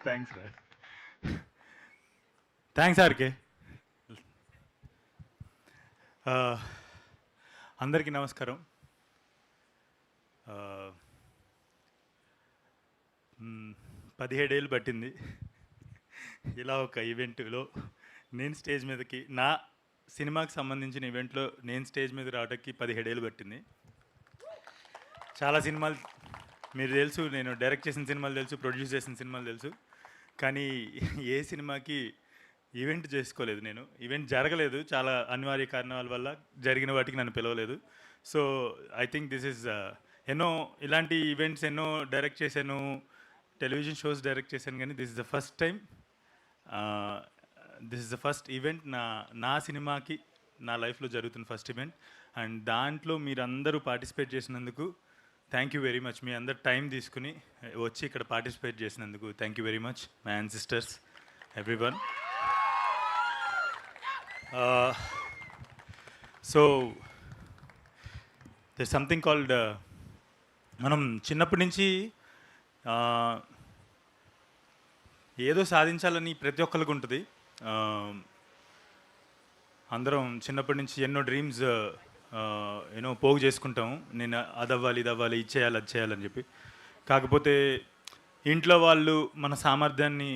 Thanks రా. Thanks RK. అందరికీ నమస్కారం. ఆ, 17 ఏళ్ళు పట్టింది ఇలా ఒక ఈవెంట్లో నేను స్టేజ్ మీదకి, నా సినిమాకి సంబంధించిన ఈవెంట్లో నేను స్టేజ్ మీద రావడానికి 17 ఏళ్ళు పట్టింది. చాలా సినిమాలు మీరు తెలుసు, నేను డైరెక్ట్ చేసిన సినిమాలు తెలుసు, ప్రొడ్యూస్ చేసిన సినిమాలు తెలుసు, కానీ ఏ సినిమాకి ఈవెంట్ చేసుకోలేదు. నేను ఈవెంట్ జరగలేదు, చాలా అనివార్య కారణాల వల్ల జరిగిన వాటికి నన్ను పిలవలేదు. So I think this is ఎన్నో ఇలాంటి ఈవెంట్స్ ఎన్నో డైరెక్ట్ చేశాను, టెలివిజన్ షోస్ డైరెక్ట్ చేశాను, కానీ this is the first time, this is the first event నా సినిమాకి నా లైఫ్లో జరుగుతున్న ఫస్ట్ ఈవెంట్. అండ్ దాంట్లో మీరందరూ పార్టిసిపేట్ చేసినందుకు థ్యాంక్ యూ వెరీ మచ్. మీ అందరు టైం తీసుకుని వచ్చి ఇక్కడ పార్టిసిపేట్ చేసినందుకు thank you very much, my ancestors, everyone. So there something called, మనం చిన్నప్పటి నుంచి ఏదో సాధించాలని ప్రతి ఒక్కరికి ఉంటుంది. అందరం చిన్నప్పటి నుంచి ఎన్నో డ్రీమ్స్ ఏనో పోగు చేసుకుంటాం. నేను అది అవ్వాలి, ఇది అవ్వాలి, ఇది చేయాలి, అది చేయాలని చెప్పి. కాకపోతే ఇంట్లో వాళ్ళు మన సామర్థ్యాన్ని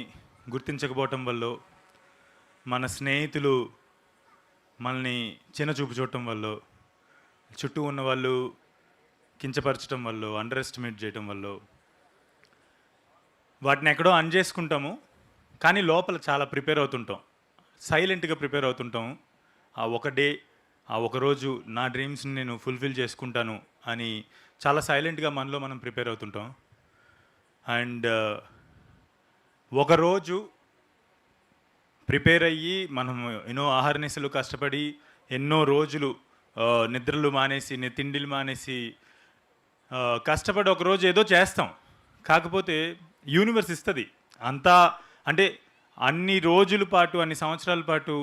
గుర్తించకపోవటం వల్ల, మన స్నేహితులు మనల్ని చిన్న చూపు చూడటం వల్ల, చుట్టూ ఉన్న వాళ్ళు కించపరచడం వల్ల, అండర్ ఎస్టిమేట్ చేయటం వల్ల వాటిని ఎక్కడో చేసుకుంటాము. కానీ లోపల చాలా ప్రిపేర్ అవుతుంటాం, సైలెంట్గా ప్రిపేర్ అవుతుంటాం. ఆ ఒక డే, ఆ ఒకరోజు నా డ్రీమ్స్ని నేను ఫుల్ఫిల్ చేసుకుంటాను అని చాలా సైలెంట్గా మనలో మనం ప్రిపేర్ అవుతుంటాం. అండ్ ఒకరోజు ప్రిపేర్ అయ్యి మనం ఎన్నో ఆహారనిశలు కష్టపడి ఎన్నో రోజులు నిద్రలు మానేసి, తిండిలు మానేసి కష్టపడి ఒకరోజు ఏదో చేస్తాం. కాకపోతే యూనివర్స్ ఇస్తుంది అంతా, అంటే అన్ని రోజుల పాటు, అన్ని సంవత్సరాల పాటు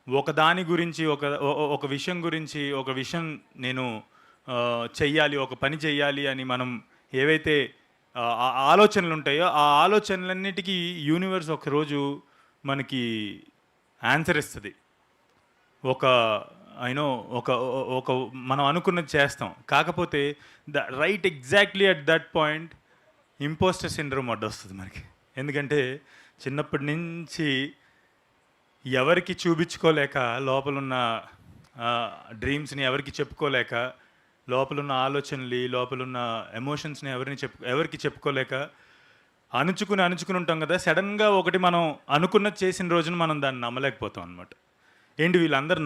ఒక దాని గురించి, ఒక విషయం గురించి, ఒక విషయం నేను చెయ్యాలి, ఒక పని చెయ్యాలి అని మనం ఏవైతే ఆలోచనలు ఉంటాయో ఆ ఆలోచనలన్నిటికీ యూనివర్స్ ఒకరోజు మనకి ఆన్సర్ ఇస్తుంది. ఒక అయినో ఒక ఒక మనం అనుకున్నది చేస్తాం. కాకపోతే right exactly at that point impostor syndrome అడ్డొస్తుంది మనకి. ఎందుకంటే చిన్నప్పటి నుంచి ఎవరికి చూపించుకోలేక, లోపలున్న డ్రీమ్స్ని ఎవరికి చెప్పుకోలేక, లోపలున్న ఆలోచనలు, లోపలున్న ఎమోషన్స్ని ఎవరికి చెప్పుకోలేక అణుచుకుని ఉంటాం కదా. సడన్గా ఒకటి మనం అనుకున్నది చేసిన రోజున మనం దాన్ని నమ్మలేకపోతాం అనమాట. ఏంటి వీళ్ళందరూ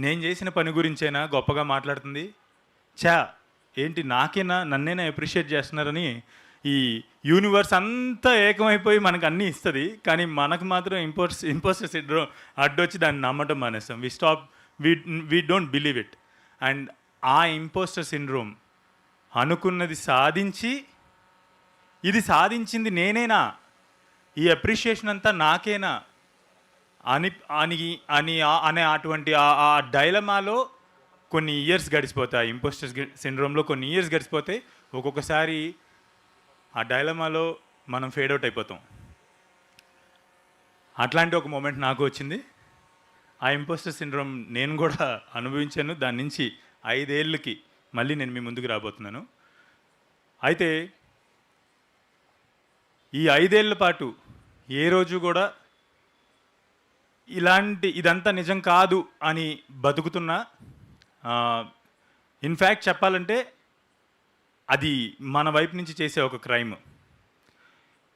నేను చేసిన పని గురించేనా గొప్పగా మాట్లాడుతుంది, ఏంటి నాకేనా, నన్నేనా అప్రిషియేట్ చేస్తున్నారని ఈ యూనివర్స్ అంతా ఏకమైపోయి మనకు అన్నీ ఇస్తుంది. కానీ మనకు మాత్రం ఇంపోస్టర్ సిండ్రోమ్ అడ్డొచ్చి దాన్ని నమ్మటం మానేస్తాం. We don't believe it. And ఆ ఇంపోస్టర్ సిండ్రోమ్ అనుకున్నది సాధించి, ఇది సాధించింది నేనేనా, ఈ అప్రిషియేషన్ అంతా నాకేనా అని అని అని అనే అటువంటి ఆ డైలమాలో కొన్ని ఇయర్స్ గడిచిపోతాయి. ఇంపోస్టర్ సిండ్రోమ్లో కొన్ని ఇయర్స్ గడిచిపోతే ఒక్కొక్కసారి ఆ డైలమాలో మనం ఫేడ్ అవుట్ అయిపోతాం. అట్లాంటి ఒక మూమెంట్ నాకు వచ్చింది. ఆ ఇంపోస్టర్ సిండ్రోమ్ నేను కూడా అనుభవించాను. దాని నుంచి 5 ఏళ్ళకి మళ్ళీ నేను మీ ముందుకు రాబోతున్నాను. అయితే ఈ 5 ఏళ్ల పాటు ఏ రోజు కూడా ఇదంతా నిజం కాదు అని బతుకుతున్నా, ఇన్ఫ్యాక్ట్ చెప్పాలంటే అది మన వైపు నుంచి చేసే ఒక crime.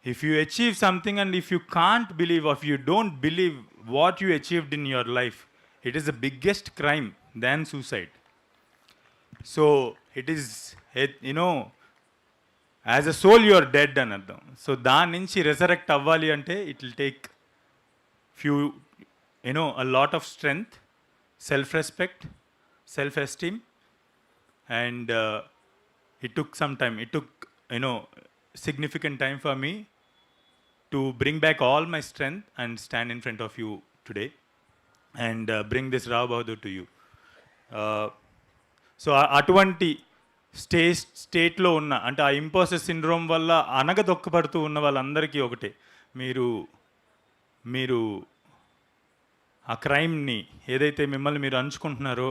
If you achieve something and if you can't believe, if you don't believe what you achieved in your life, it is the biggest crime than suicide. So it is as a soul you are dead అని అర్థం. So దాని నుంచి resurrect అవ్వాలి అంటే it will take few a lot of strength, self-respect, self-esteem, and it took some time. It took significant time for me to bring back all my strength and stand in front of you today and bring this Rao Bahadur to you. So అటువంటి స్టేట్లో ఉన్న, అంటే ఆ impostor syndrome వల్ల అనగదొక్కబడుతూ ఉన్న వాళ్ళందరికీ ఒకటే, మీరు మీరు ఆ క్రైమ్ని ఏదైతే మిమ్మల్ని మీరు అంచుకుంటున్నారో,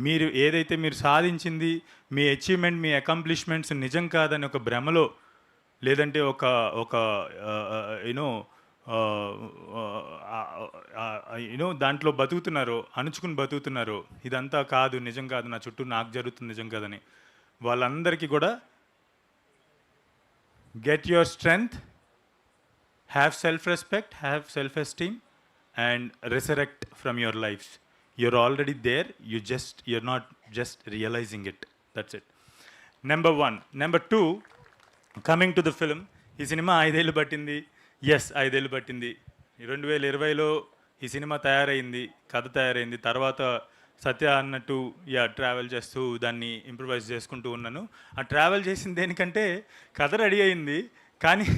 మీరు ఏదైతే మీరు సాధించింది, మీ అచీవ్మెంట్, మీ అకాంప్లిష్మెంట్స్ నిజం కాదని ఒక భ్రమలో, లేదంటే ఒక ఒక యూనో యూనో దాంట్లో బతుకుతున్నారో, అణుచుకుని బతుకుతున్నారో, ఇదంతా కాదు, నిజం కాదు, నా చుట్టూ నాకు జరుగుతుంది నిజం కాదని, వాళ్ళందరికీ కూడా get your strength, have self respect, have self esteem, and resurrect from your lives. You're already there, you're not just realizing it. That's it. Number one. Number two, coming to the film, ఈ cinema 5 ఏళ్ళు పట్టింది. Yes, 5 ఏళ్ళు పట్టింది. 2020లో ఈ cinema తయారైంది, కథ తయారైంది. తర్వాత సత్య అన్నట్టు ట్రావెల్ చేస్తూ దాన్ని ఇంప్రూవైజ్ చేసుకుంటూ ఉన్నాను. ఆ ట్రావెల్ చేసిన దేనికంటే కథ రెడీ అయింది, కానీ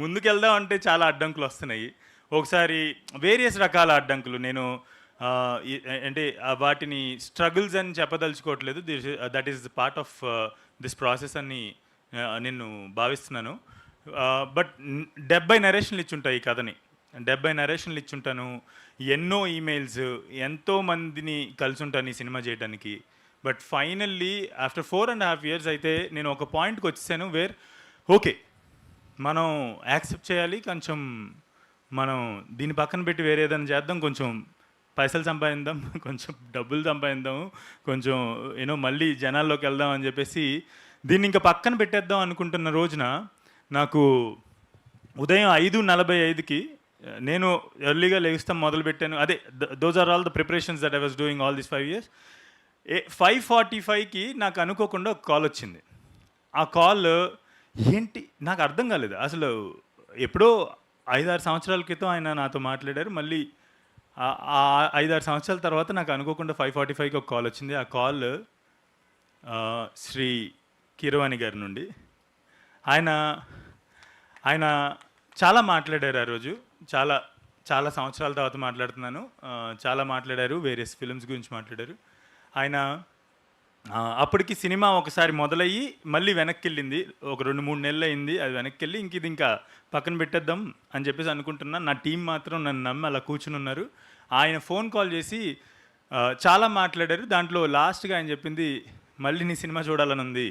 ముందుకెళ్దాం అంటే చాలా అడ్డంకులు వస్తున్నాయి. ఒకసారి వేరియస్ రకాల అడ్డంకులు, నేను అంటే వాటిని స్ట్రగుల్స్ అని చెప్పదలుచుకోవట్లేదు, that is part of this process అని నేను భావిస్తున్నాను. బట్ 70 నరేషన్లు ఇచ్చుంటాయి ఈ కథని, 70 నరేషన్లు ఇచ్చుంటాను, ఎన్నో ఈమెయిల్స్, ఎంతోమందిని కలిసి ఉంటాను ఈ సినిమా చేయడానికి. బట్ ఫైనల్లీ ఆఫ్టర్ 4.5 years అయితే నేను ఒక పాయింట్కి వచ్చేసాను వేర్ ఓకే, మనం యాక్సెప్ట్ చేయాలి, కొంచెం మనం దీన్ని పక్కన పెట్టి వేరే ఏదైనా చేద్దాం, కొంచెం పైసలు సంపాదిద్దాం, కొంచెం డబ్బులు సంపాదిద్దాం, కొంచెం మళ్ళీ జనాల్లోకి వెళ్దాం అని చెప్పేసి దీన్ని ఇంకా పక్కన పెట్టేద్దాం అనుకుంటున్న రోజున నాకు ఉదయం 5:45కి నేను ఎర్లీగా లెగిస్తాం మొదలుపెట్టాను. అదే those are all the preparations that I was doing all this 5 years. 5:45కి నాకు అనుకోకుండా ఒక కాల్ వచ్చింది. ఆ కాల్ ఏంటి నాకు అర్థం కాలేదు అసలు. ఎప్పుడో 5-6 సంవత్సరాల క్రితం ఆయన నాతో మాట్లాడారు, మళ్ళీ 5-6 సంవత్సరాల తర్వాత నాకు అనుకోకుండా 5:45కి ఒక కాల్ వచ్చింది. ఆ కాల్ శ్రీ కీరవాణి గారి నుండి. ఆయన చాలా మాట్లాడారు ఆ రోజు, చాలా చాలా సంవత్సరాల తర్వాత మాట్లాడుతున్నాను. చాలా మాట్లాడారు, వేరియస్ ఫిల్మ్స్ గురించి మాట్లాడారు. ఆయన అప్పటికి సినిమా ఒకసారి మొదలయ్యి మళ్ళీ వెనక్కి వెళ్ళింది, ఒక 2-3 నెలలు అయింది అది వెనక్కి వెళ్ళి, ఇంక ఇది ఇంకా పక్కన పెట్టేద్దాం అని చెప్పేసి అనుకుంటున్నా. నా టీం మాత్రం నన్ను నమ్మి అలా కూర్చుని ఉన్నారు. ఆయన ఫోన్ కాల్ చేసి చాలా మాట్లాడారు. దాంట్లో లాస్ట్గా ఆయన చెప్పింది, మళ్ళీ నీ సినిమా చూడాలని ఉంది,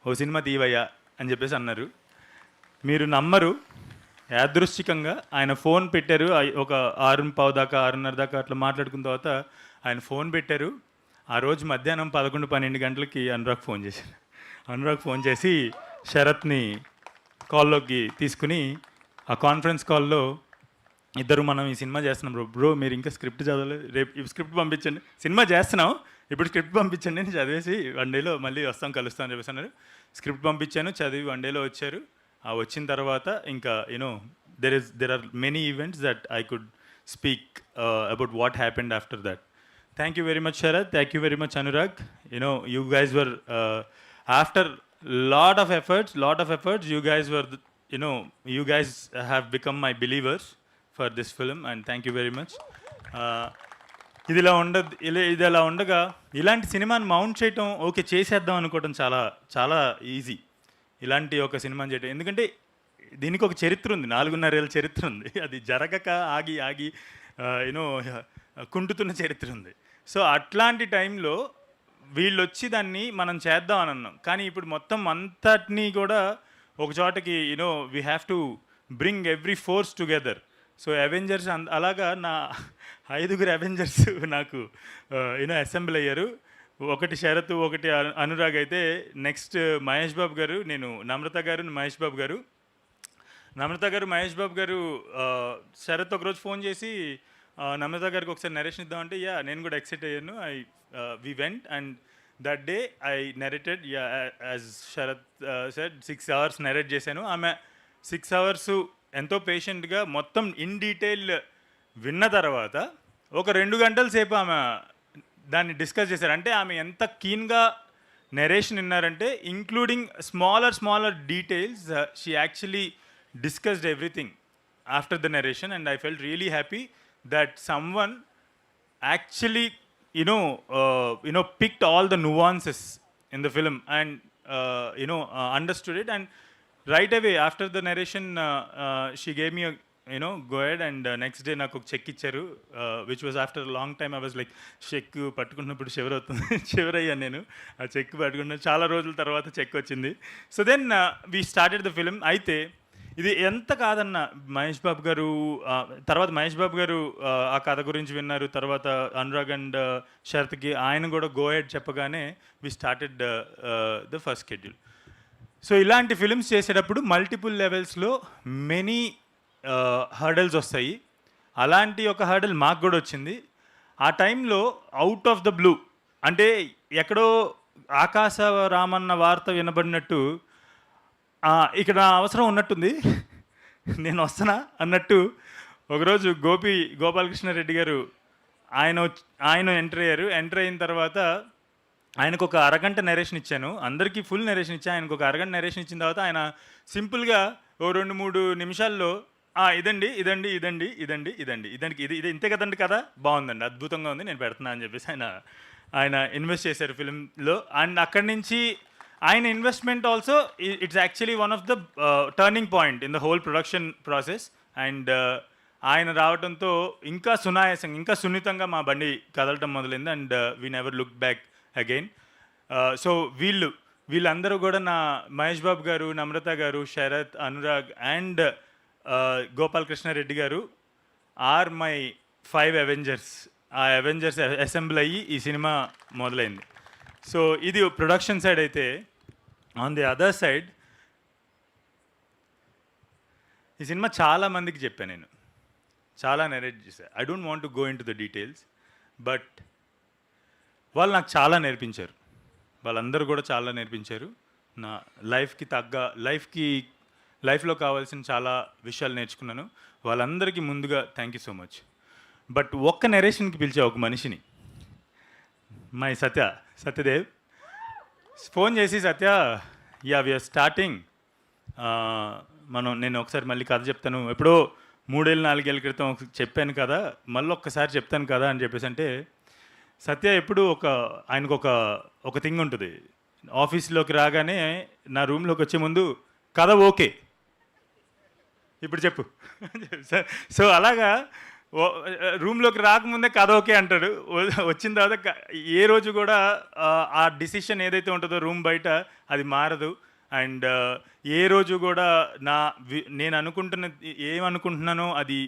ఓ సినిమా తీవయ్యా అని చెప్పేసి అన్నారు. మీరు నమ్మరు, యాదృశ్చికంగా ఆయన ఫోన్ పెట్టారు. ఒక 6:15 దాకా 6:30 దాకా అట్లా మాట్లాడుకున్న తర్వాత ఆయన ఫోన్ పెట్టారు. ఆ రోజు మధ్యాహ్నం 11-12 గంటలకి అనురాగ్ ఫోన్ చేశాను. అనురాగ్ ఫోన్ చేసి శరత్ని కాల్లోకి తీసుకుని, ఆ కాన్ఫరెన్స్ కాల్లో ఇద్దరు మనం ఈ సినిమా చేస్తున్నాం బ్రో, మీరు ఇంకా స్క్రిప్ట్ చదవలేదు, రేపు స్క్రిప్ట్ పంపించండి, సినిమా చేస్తున్నాం ఇప్పుడు స్క్రిప్ట్ పంపించండి, నేను చదివేసి 1 డేలో మళ్ళీ వస్తాం కలుస్తాం అని చెప్పేసి అన్నారు. స్క్రిప్ట్ పంపించాను, చదివి 1 డేలో వచ్చారు. ఆ వచ్చిన తర్వాత ఇంకా there are many events that I could speak about what happened after that. Thank you very much, Sharad. Thank you very much, Anurag. You guys were, after lot of efforts, you guys were, you guys have become my believers for this film, and thank you very much. ఇది ఇలా ఉండగా ఇలాంటి సినిమాని mount చేయటం, okay చేసేద్దాం అనుకోవడం చాలా చాలా ఈజీ. ఇలాంటి ఒక సినిమాని చేయటం, ఎందుకంటే దీనికి ఒక చరిత్ర ఉంది, 4.5 ఏళ్ళ చరిత్ర ఉంది, అది జరగక ఆగి కుంటుతున్న చరిత్ర ఉంది. సో అట్లాంటి టైంలో వీళ్ళు వచ్చి దాన్ని మనం చేద్దాం అని అన్నాం. కానీ ఇప్పుడు మొత్తం అంతటినీ కూడా ఒక చోటకి we have to bring every force together. So Avengers అలాగా నా 5 అవెంజర్స్ నాకు అసెంబ్ల్ అయ్యారు. ఒకటి శరత్, ఒకటి అనురాగ్ అయితే, నెక్స్ట్ మహేష్ బాబు గారు, నేను నమ్రత గారు, మహేష్ బాబు గారు. నమ్రత గారు, మహేష్ బాబు గారు, శరత్ ఒకరోజు ఫోన్ చేసి నమ్రత గారికి ఒకసారి నరేషన్ ఇద్దామంటే నేను కూడా ఎక్సైట్ అయ్యాను. We went and that day I narrated, as Sharath said 6 hours narrate చేశాను. ఆమె 6 hours ఎంతో పేషెంట్గా మొత్తం ఇన్ డీటెయిల్ విన్న తర్వాత ఒక 2 గంటల సేపు ఆమె దాన్ని డిస్కస్ చేశారు. అంటే ఆమె ఎంత కీన్గా నెరేషన్ విన్నారంటే, including smaller details, she actually discussed everything after the narration, and I felt really happy that someone actually picked all the nuances in the film and understood it, and right away after the narration she gave me a go ahead, and next day నాకు ఒక check ఇచ్చారు, which was after long time. I was like check పట్టుకున్నప్పుడు shiver అవుతుంది షివరయ్యాను నేను ఆ check పట్టుకున్న చాలా రోజుల తర్వాత చెక్ వచ్చింది. So then we started the film. అయితే ఇది ఎంత కాదన్న మహేష్ బాబు గారు తర్వాత మహేష్ బాబు గారు ఆ కథ గురించి విన్నారు, తర్వాత అనురాగ్ అండ్ శరత్కి ఆయన కూడా గో హెడ్ చెప్పగానే we started the first schedule. So ఇలాంటి ఫిలిమ్స్ చేసేటప్పుడు మల్టిపుల్ లెవెల్స్లో మెనీ హర్డల్స్ వస్తాయి. అలాంటి ఒక హర్డల్ మాకు కూడా వచ్చింది. ఆ టైంలో అవుట్ ఆఫ్ ద బ్లూ, అంటే ఎక్కడో ఆకాశ రామన్న వార్త వినబడినట్టు ఇక్కడ అవసరం ఉన్నట్టుంది, నేను వస్తానా అన్నట్టు ఒకరోజు గోపాలకృష్ణారెడ్డి గారు ఆయన ఎంటర్ అయ్యారు. ఎంటర్ అయిన తర్వాత ఆయనకు ఒక అరగంట నెరేషన్ ఇచ్చాను, అందరికీ ఫుల్ నెరేషన్ ఇచ్చాను. ఆయనకు ఒక అరగంట నెరేషన్ ఇచ్చిన తర్వాత ఆయన సింపుల్గా ఓ 2-3 నిమిషాల్లో ఇదండి ఇదండి ఇదండి ఇదండి ఇదండి ఇదానికి ఇది ఇంతే కదండి కదా, బాగుందండి, అద్భుతంగా ఉంది, నేను పెడుతున్నా అని చెప్పేసి ఆయన ఇన్వెస్ట్ చేశారు ఫిలింలో. అండ్ అక్కడి నుంచి ఆయన investment also it's actually one of the turning point in the whole production process. And ఆయన రావడంతో ఇంకా సునాయాసంగా ఇంకా సున్నితంగా మా బండి కదలటం మొదలైంది. And we never look back again. So వీళ్ళందరూ కూడా నా మహేష్ బాబు గారు, నమ్రత గారు, శరత్, అనురాగ్ అండ్ గోపాలకృష్ణారెడ్డి గారు ఆర్ మై 5 అవెంజర్స్. ఆ అవెంజర్స్ అసెంబ్ల్ అయ్యి ఈ సినిమా మొదలైంది. సో ఇది ప్రొడక్షన్ సైడ్. అయితే ఆన్ ది అదర్ సైడ్ ఈ సినిమా చాలా మందికి చెప్పాను నేను, చాలా నెరేట్ చేశాను. I don't want to go in to the details, but వాళ్ళు నాకు చాలా నేర్పించారు. వాళ్ళందరూ కూడా చాలా నేర్పించారు. నా లైఫ్కి తగ్గ లైఫ్లో కావాల్సిన చాలా విషయాలు నేర్చుకున్నాను. వాళ్ళందరికీ ముందుగా thank you so much. But ఒక్క నెరేషన్కి పిలిచే ఒక మనిషిని, మై సత్యదేవ్ ఫోన్ చేసి, సత్య వీఆర్ స్టార్టింగ్, నేను ఒకసారి మళ్ళీ కథ చెప్తాను, ఎప్పుడో 3-4 ఏళ్ళ క్రితం చెప్పాను కదా, మళ్ళీ ఒక్కసారి చెప్తాను కదా అని చెప్పేసి అంటే, సత్య ఎప్పుడు ఆయనకు ఒక థింగ్ ఉంటుంది. ఆఫీస్లోకి రాగానే నా రూమ్లోకి వచ్చే ముందు కథ ఓకే ఇప్పుడు చెప్పు. సో అలాగా రూమ్లోకి రాకముందే కథ ఓకే అంటాడు. వచ్చిన తర్వాత ఏ రోజు కూడా ఆ డిసిషన్ ఏదైతే ఉంటుందో రూమ్ బయట అది మారదు. అండ్ ఏ రోజు కూడా నేను ఏమనుకుంటున్నానో అది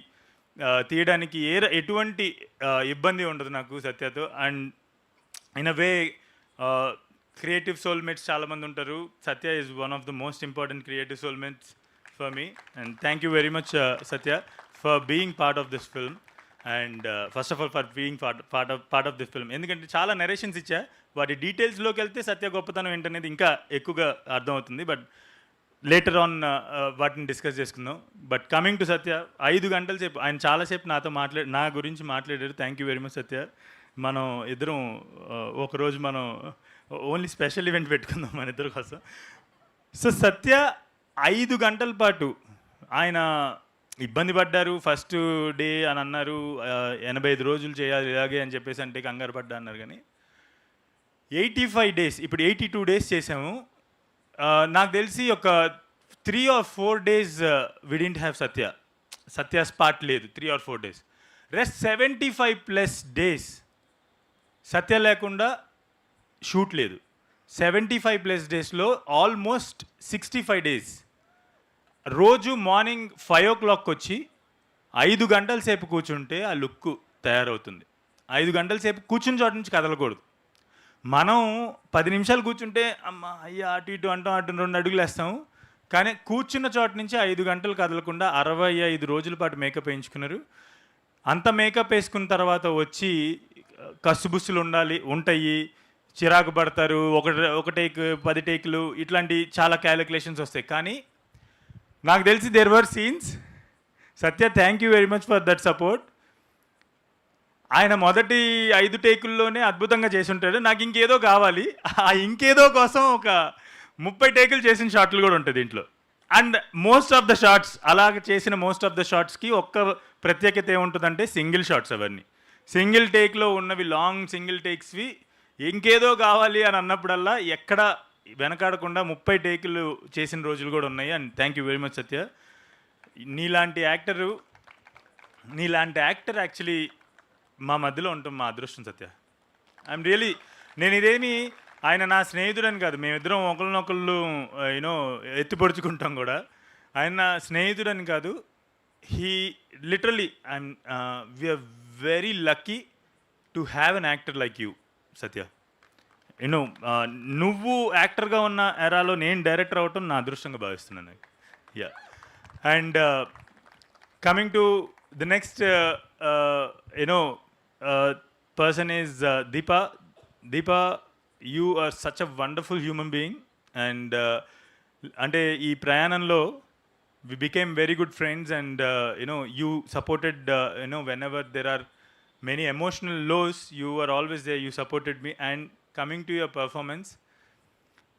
తీయడానికి ఎటువంటి ఇబ్బంది ఉండదు నాకు సత్యతో. And in a way creative soulmates చాలామంది ఉంటారు. Satya is one of the most important creative soulmates for me. And thank you very much Satya for being part of this film. And first of all for being part of this film. ఎందుకంటే చాలా narrations ఇచ్చా, వాటి డీటెయిల్స్లోకి వెళ్తే సత్య గొప్పతనం ఏంటనేది ఇంకా ఎక్కువగా అర్థమవుతుంది. బట్ లేటర్ ఆన్ వాటిని డిస్కస్ చేసుకుందాం. బట్ కమింగ్ టు సత్య, 5 గంటల సేపు ఆయన చాలాసేపు నా గురించి మాట్లాడారు. థ్యాంక్ యూ వెరీ మచ్ సత్య. మనం ఇద్దరం ఒకరోజు మనం ఓన్లీ స్పెషల్ ఈవెంట్ పెట్టుకుందాం మన ఇద్దరి కోసం. సో సత్య 5 గంటల పాటు ఆయన ఇబ్బంది పడ్డారు. ఫస్ట్ డే అని అన్నారు 85 రోజులు చేయాలి ఇలాగే అని చెప్పేసి అంటే కంగారు పడ్డా అన్నారు. కానీ 85 డేస్, ఇప్పుడు 82 డేస్ చేసాము. నాకు తెలిసి ఒక 3 or 4 days we didn't have Satya spot లేదు. 3 or 4 days. Rest 75+ days Satya లేకుండా షూట్ లేదు. 75+ daysలో ఆల్మోస్ట్ 65 days రోజు మార్నింగ్ 5 o'clock వచ్చి 5 గంటల సేపు కూర్చుంటే ఆ లుక్ తయారవుతుంది. 5 గంటల సేపు కూర్చుని చోట నుంచి కదలకూడదు. మనం 10 నిమిషాలు కూర్చుంటే అమ్మ అయ్యా అటు ఇటు అంటాం, అటు 2 అడుగులు వేస్తాము. కానీ కూర్చున్న చోట నుంచి 5 గంటలు కదలకుండా 65 రోజుల పాటు మేకప్ వేయించుకున్నారు. అంత మేకప్ వేసుకున్న తర్వాత వచ్చి కసుబుస్సులు ఉంటాయి, చిరాకు పడతారు, ఒక టేక్ 10 టేకులు ఇట్లాంటి చాలా క్యాలిక్యులేషన్స్ వస్తాయి. కానీ నాకు తెలిసి there were scenes. Satya thank you very much for that support. ఆయన మొదటి 5 టేకుల్లోనే అద్భుతంగా చేసి ఉంటాడు. నాకు ఇంకేదో కావాలి, ఆ ఇంకేదో కోసం ఒక 30 టేకులు చేసిన షాట్లు కూడా ఉంటుంది దీంట్లో. And most of the shorts అలాగ చేసిన మోస్ట్ ఆఫ్ ద షార్ట్స్కి ఒక్క ప్రత్యేకత ఏముంటుందంటే సింగిల్ షాట్స్. అవన్నీ సింగిల్ టేక్లో ఉన్నవి, లాంగ్ సింగిల్ టేక్స్వి ఇంకేదో కావాలి అని అన్నప్పుడల్లా ఎక్కడ వెనకాడకుండా 30 టేకులు చేసిన రోజులు కూడా ఉన్నాయి. And thank you very much Satya. నీలాంటి యాక్టర్ యాక్చువల్లీ మా మధ్యలో ఉంటాం మా అదృష్టం సత్య. ఐఎమ్ రియలీ, నేను ఇదేమి ఆయన నా స్నేహితుడని కాదు, మేమిద్దరం ఒకరినొకళ్ళు యూనో ఎత్తిపొడుచుకుంటాం కూడా. ఆయన నా స్నేహితుడని కాదు, he literally we are very lucky to have an actor like you Satya. You know నువ్వు యాక్టర్గా ఉన్న ఎరాలో నేను డైరెక్టర్ అవ్వటం నా అదృష్టంగా భావిస్తున్నాను. Yeah. And coming to the next person is Deepa. You are such a wonderful human being. And అంటే ఈ ప్రయాణంలో we became very good friends, and you supported whenever there are many emotional lows, you were always there, you supported me. And coming to your performance,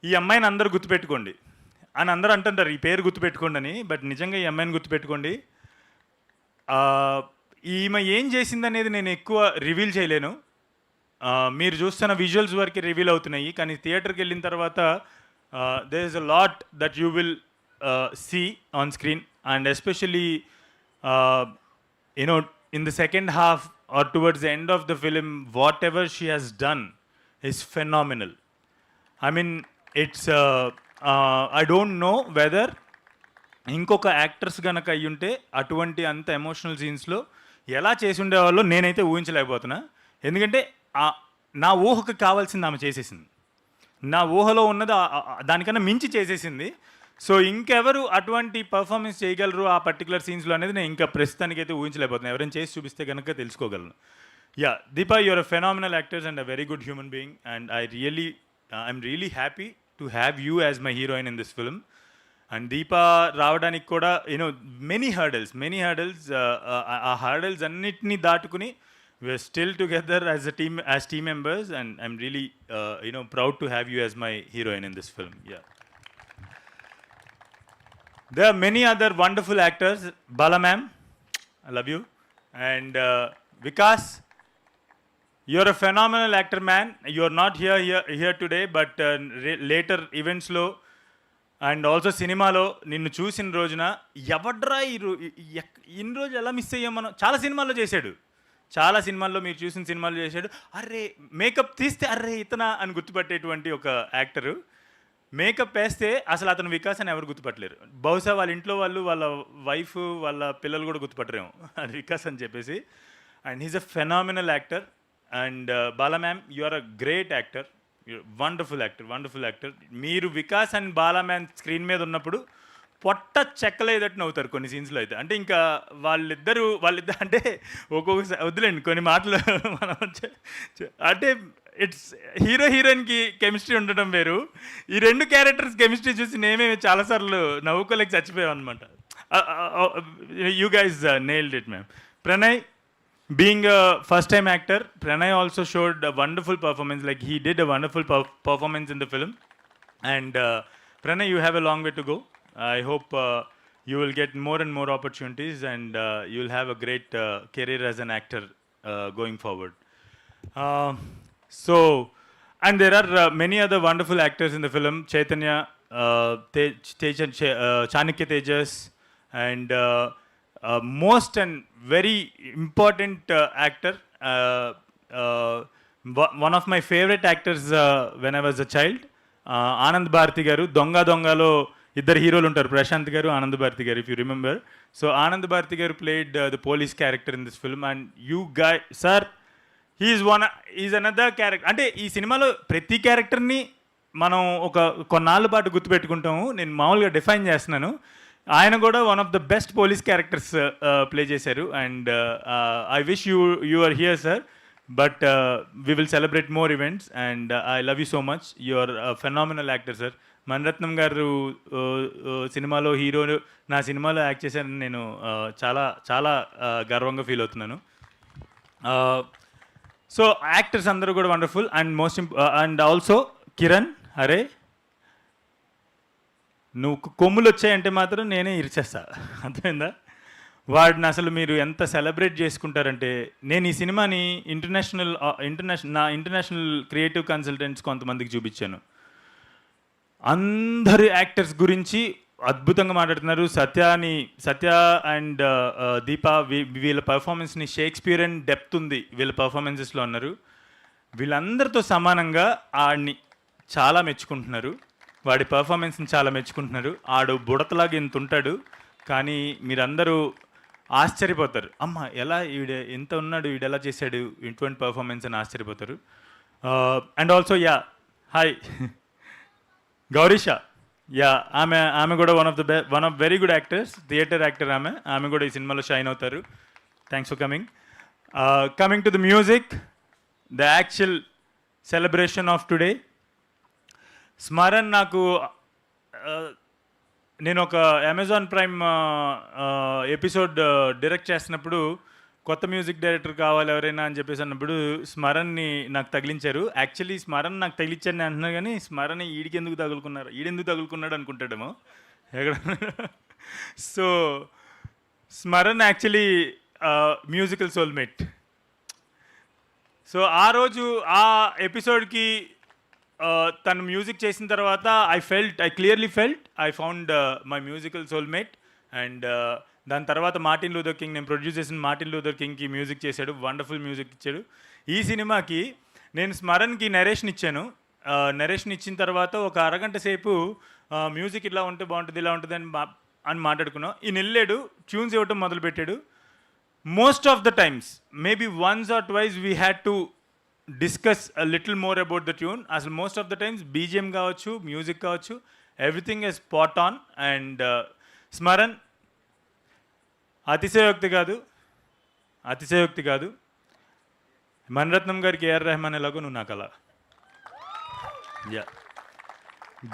ఈ అమ్మాయిని అందరూ గుర్తుపెట్టుకోండి అని అందరూ అంటుంటారు, ఈ పేరు గుర్తుపెట్టుకోండి అని. బట్ నిజంగా ఈ అమ్మాయిని గుర్తుపెట్టుకోండి. ఈమె ఏం చేసిందనేది నేను ఎక్కువ రివీల్ చేయలేను. మీరు చూస్తున్న విజువల్స్ వరకు రివీల్ అవుతున్నాయి, కానీ థియేటర్కి వెళ్ళిన తర్వాత there is a lot that you will see on screen, and especially in the second half or towards the end of the film, whatever she has done is phenomenal. I mean, it's I don't know whether ఇంకొక actors కనుక అయ్యుంటే అటువంటి అంత emotional సీన్స్లో ఎలా చేసి ఉండేవాళ్ళో నేనైతే ఊహించలేకపోతున్నా. ఎందుకంటే నా ఊహకు కావాల్సింది ఆమె చేసేసింది, నా ఊహలో ఉన్నది దానికన్నా మించి చేసేసింది. సో ఇంకెవరు అటువంటి పర్ఫార్మెన్స్ చేయగలరు ఆ పర్టికులర్ సీన్స్లో అనేది నేను ఇంకా ప్రస్తుతానికి అయితే ఊహించలేకపోతున్నాను. ఎవరైనా చేసి చూపిస్తే కనుక తెలుసుకోగలను. Yeah, Deepa, you're a phenomenal actors and a very good human being, and I'm really happy to have you as my heroine in this film. And Deepa రావడానికి కూడా మెనీ హర్డల్స్ ఆ హర్డల్స్ అన్నిటినీ దాటుకుని we're still together as team members, and I'm really proud to have you as my heroine in this film. Yeah. There are many other wonderful actors. Bala ma'am, I love you. And Vikas, you're a phenomenal actor, man. You're not here today, but later events lo and also సినిమాలో నిన్ను చూసిన రోజున ఎవడ్రా ఇన్ని రోజు ఎలా miss అయ్యాం మనం. చాలా సినిమాల్లో మీరు చూసిన సినిమాలు చేశాడు. అర్రే మేకప్ తీస్తే అర్రే ఇతనా అని గుర్తుపట్టేటువంటి ఒక యాక్టరు. మేకప్ వేస్తే అసలు అతను వికాస్ అని ఎవరు గుర్తుపట్టలేరు. బహుశా వాళ్ళ ఇంట్లో వాళ్ళు, వాళ్ళ వైఫ్, వాళ్ళ పిల్లలు కూడా గుర్తుపట్టరేమో అది వికాస్ అని చెప్పేసి. And he's a phenomenal actor. And Bala ma'am, you are a great actor, wonderful actor. మీరు Vikas and Bala ma'am screen మీద ఉన్నప్పుడు పొట్ట చెక్కలేదట్టు నవ్వుతారు కొన్ని సీన్స్లో అయితే. అంటే ఇంకా వాళ్ళిద్దరు అంటే ఒక్కొక్కసారి వద్దులేండి కొన్ని మాటలు మనం అంటే ఇట్స్ హీరోయిన్కి కెమిస్ట్రీ ఉండటం వేరు. ఈ రెండు క్యారెక్టర్స్ కెమిస్ట్రీ చూసి నేమే చాలాసార్లు నవ్వుకోలేక చచ్చిపోయాం అనమాట. You guys nailed it ma'am. Pranay, being a first-time actor, Pranay also showed a wonderful performance. Like he did a wonderful performance in the film. And Pranay, you have a long way to go. I hope you will get more and more opportunities, and you will have a great career as an actor going forward. And there are many other wonderful actors in the film. Chaitanya, Chanakya Tejas, and most and very important actor, one of my favorite actors when I was a child, Anand Bharti garu. Dongalo ఇద్దరు హీరోలు ఉంటారు, ప్రశాంత్ గారు, Anand Bharati garu, if you remember. So Anand Bharati garu played the police character in this film. And you guy sir, is another character. అంటే ఈ సినిమాలో ప్రతి క్యారెక్టర్ని మనం కొన్నాళ్ళ పాటు గుర్తుపెట్టుకుంటాము. నేను మామూలుగా డిఫైన్ చేస్తున్నాను. ఆయన కూడా one of the best police characters play చేశారు. And I wish you are here sir, but we will celebrate more events. And I love you so much. You are phenomenal actor sir. Mani Ratnam garu సినిమాలో hero నా సినిమాలో act చేశారని నేను చాలా చాలా గర్వంగా feel అవుతున్నాను. సో యాక్టర్స్ అందరూ కూడా wonderful. And and also Kiran, అరే నువ్వు కొమ్ములు వచ్చాయంటే మాత్రం నేనే ఇరిచేస్తా, అర్థమైందా? వాడిని అసలు మీరు ఎంత సెలబ్రేట్ చేసుకుంటారంటే, నేను ఈ సినిమాని ఇంటర్నేషనల్ క్రియేటివ్ కన్సల్టెంట్స్ కొంతమందికి చూపించాను. అందరు యాక్టర్స్ గురించి అద్భుతంగా మాట్లాడుతున్నారు. సత్య అండ్ దీప వీళ్ళ పర్ఫార్మెన్స్ని షేక్స్పియరన్ డెప్త్ ఉంది వీళ్ళ పర్ఫార్మెన్సెస్లో అన్నారు. వీళ్ళందరితో సమానంగా ఆడిని చాలా మెచ్చుకుంటున్నారు, వాడి పర్ఫార్మెన్స్ని చాలా మెచ్చుకుంటున్నారు. ఆడు బుడతలాగా ఇంత ఉంటాడు, కానీ మీరందరూ ఆశ్చర్యపోతారు, అమ్మ ఎలా ఈవిడ ఎంత ఉన్నాడు, ఈడు ఎలా చేశాడు ఇటువంటి పర్ఫార్మెన్స్ అని ఆశ్చర్యపోతారు. అండ్ ఆల్సో హాయ్ గౌరీష, ఆమె కూడా one of very good actors, theatre actor. ఆమె కూడా ఈ సినిమాలో షైన్ అవుతారు. Thanks for coming to the music, the actual celebration of today. Smaran నాకు నేను ఒక అమెజాన్ ప్రైమ్ ఎపిసోడ్ డైరెక్ట్ చేస్తున్నప్పుడు కొత్త మ్యూజిక్ డైరెక్టర్ కావాలి ఎవరైనా అని చెప్పేసి అన్నప్పుడు స్మరణ్ని నాకు తగిలించారు. యాక్చువల్లీ స్మరణ్ నాకు తగిలించారని అంటున్నారు, కానీ స్మరణ్ ఈడెందుకు తగులుకున్నాడు అనుకుంటాడేమో ఎక్కడ. So Smaran actually musical soulmate. So ఆ రోజు ఆ ఎపిసోడ్కి తను మ్యూజిక్ చేసిన తర్వాత I clearly felt I found my musical soulmate. And దాని తర్వాత మార్టిన్ లూథర్ కింగ్, నేను ప్రొడ్యూస్ చేసిన మార్టిన్ లూథర్ కింగ్కి మ్యూజిక్ చేశాడు, వండర్ఫుల్ మ్యూజిక్ ఇచ్చాడు. ఈ సినిమాకి నేను స్మరణ్కి నరేషన్ ఇచ్చాను. నరేషన్ ఇచ్చిన తర్వాత ఒక అరగంట సేపు మ్యూజిక్ ఇలా ఉంటే బాగుంటుంది, ఇలా ఉంటుంది అని మాట్లాడుకున్నాం. ఈయన వెళ్ళాడు, ట్యూన్స్ ఇవ్వటం మొదలుపెట్టాడు. Most of the times, maybe once or twice we had to discuss a little more about the tune. అసలు most of the times BGM కావచ్చు, మ్యూజిక్ కావచ్చు, everything is spot on. And Smaran అతిశయోక్తి కాదు, మణిరత్నం గారికి ఏఆర్ రెహమాన్ ఎలాగో నువ్వు నాకు అలా.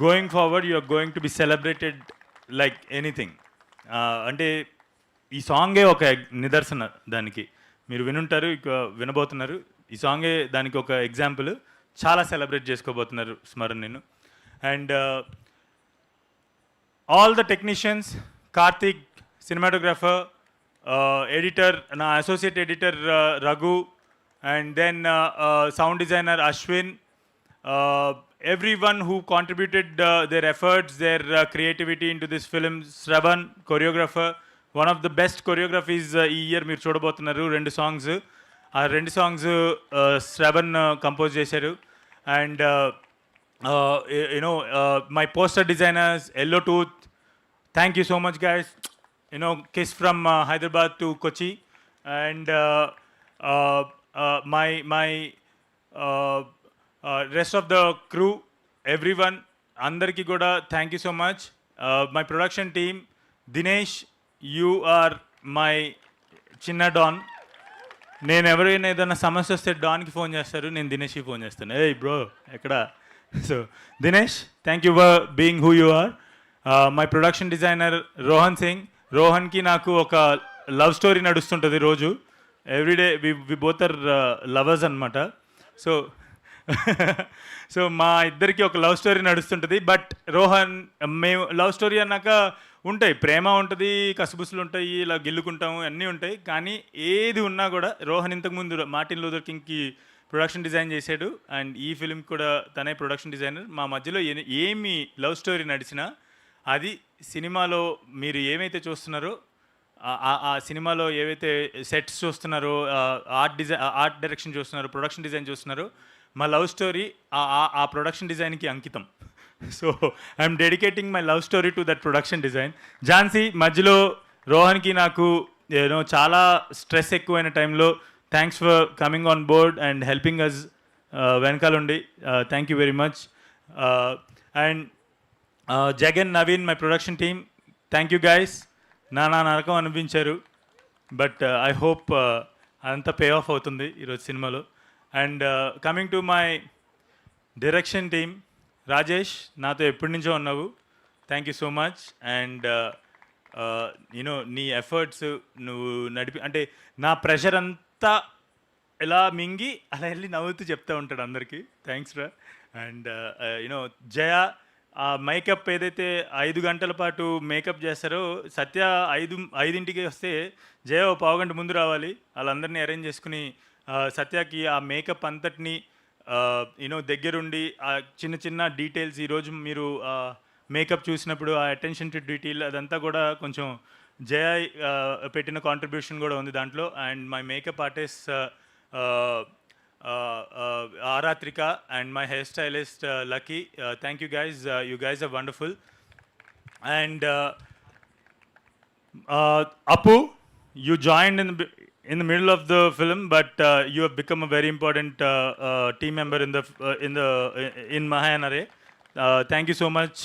Going forward you are going to be celebrated like anything. అంటే ఈ సాంగే ఒక నిదర్శన దానికి. మీరు వినుంటారు, ఇక వినబోతున్నారు. ఈ సాంగే దానికి ఒక ఎగ్జాంపుల్. చాలా సెలబ్రేట్ చేసుకోబోతున్నారు స్మరణ్ నేను. And all the technicians, Karthik cinematographer, editor, నా associate editor Raghu, and then sound designer Ashwin, everyone who contributed their efforts, their creativity into this film. Shravan, choreographer, one of the best choreographies ఈ year మీరు చూడబోతున్నారు. 2 songs, ఆ 2 songs Shravan compose చేశారు. And you know my poster designers, yellow tooth, thank you so much guys. Kiss from Hyderabad to Kochi. And my rest of the crew, everyone, అందరికీ కూడా thank you so much. My production team, Dinesh, you are my చిన్న don. నేను ఎవరైనా ఏదైనా సమస్య వస్తే డాన్కి phone చేస్తారు, నేను దినేష్కి ఫోన్ చేస్తాను, ఏయ్ బ్రో ఎక్కడ. So Dinesh, thank you for being who you are. My production designer Rohan Singh. రోహన్కి నాకు ఒక లవ్ స్టోరీ నడుస్తుంటుంది రోజు. Everyday we both are lovers అనమాట. సో మా ఇద్దరికి ఒక లవ్ స్టోరీ నడుస్తుంటుంది. బట్ రోహన్, మేము లవ్ స్టోరీ అన్నాక ఉంటాయి, ప్రేమ ఉంటుంది, కసుబుసులు ఉంటాయి, ఇలా గిల్లుకుంటాము, అన్నీ ఉంటాయి. కానీ ఏది ఉన్నా కూడా రోహన్ ఇంతకుముందు మార్టిన్ లూథర్ కింగ్కి ప్రొడక్షన్ డిజైన్ చేశాడు. అండ్ ఈ ఫిల్మ్ కూడా తనే ప్రొడక్షన్ డిజైనర్. మా మధ్యలో ఏమి లవ్ స్టోరీ నడిచినా అది సినిమాలో మీరు ఏమైతే చూస్తున్నారో, ఆ సినిమాలో ఏవైతే సెట్స్ చూస్తున్నారో, ఆర్ట్ డైరెక్షన్ చూస్తున్నారో, ప్రొడక్షన్ డిజైన్ చూస్తున్నారో, మా లవ్ స్టోరీ ఆ ప్రొడక్షన్ డిజైన్కి అంకితం. So I'm dedicating my love story to that production design. Jhansi, మధ్యలో రోహన్కి నాకు చాలా స్ట్రెస్ ఎక్కువైన టైంలో thanks for coming on board and helping us వెనకాలండి. Thank you very much. And Jagan, Naveen, my production team, thank you guys. నా నరకం అనిపించారు, బట్ ఐ హోప్ అదంతా పే ఆఫ్ అవుతుంది ఈరోజు సినిమాలో. And coming to my direction team, Rajesh, నాతో ఎప్పటి నుంచో ఉన్నావు, thank you so much. And నీ ఎఫర్ట్స్ నువ్వు అంటే నా ప్రెషర్ అంతా ఎలా మింగి అలా వెళ్ళి నవ్వుతూ చెప్తూ ఉంటాడు అందరికీ, థ్యాంక్స్ రా. అండ్ జయ, ఆ మేకప్ ఏదైతే 5 గంటల పాటు మేకప్ చేస్తారో, సత్య 5కి వస్తే జయ ఓ పావుగంట ముందు రావాలి. వాళ్ళందరినీ అరేంజ్ చేసుకుని సత్యకి ఆ మేకప్ అంతటిని దగ్గరుండి ఆ చిన్న చిన్న డీటెయిల్స్ ఈరోజు మీరు మేకప్ చూసినప్పుడు ఆ అటెన్షన్ టు డీటెయిల్ అదంతా కూడా కొంచెం జయ పెట్టిన కాంట్రిబ్యూషన్ కూడా ఉంది దాంట్లో. And my makeup artist Aratrika and my hairstylist Lucky. Thank you guys. You guys are wonderful. And Apu, you joined in the middle of the film, but you have become a very important team member in Mahayanare. Thank you so much.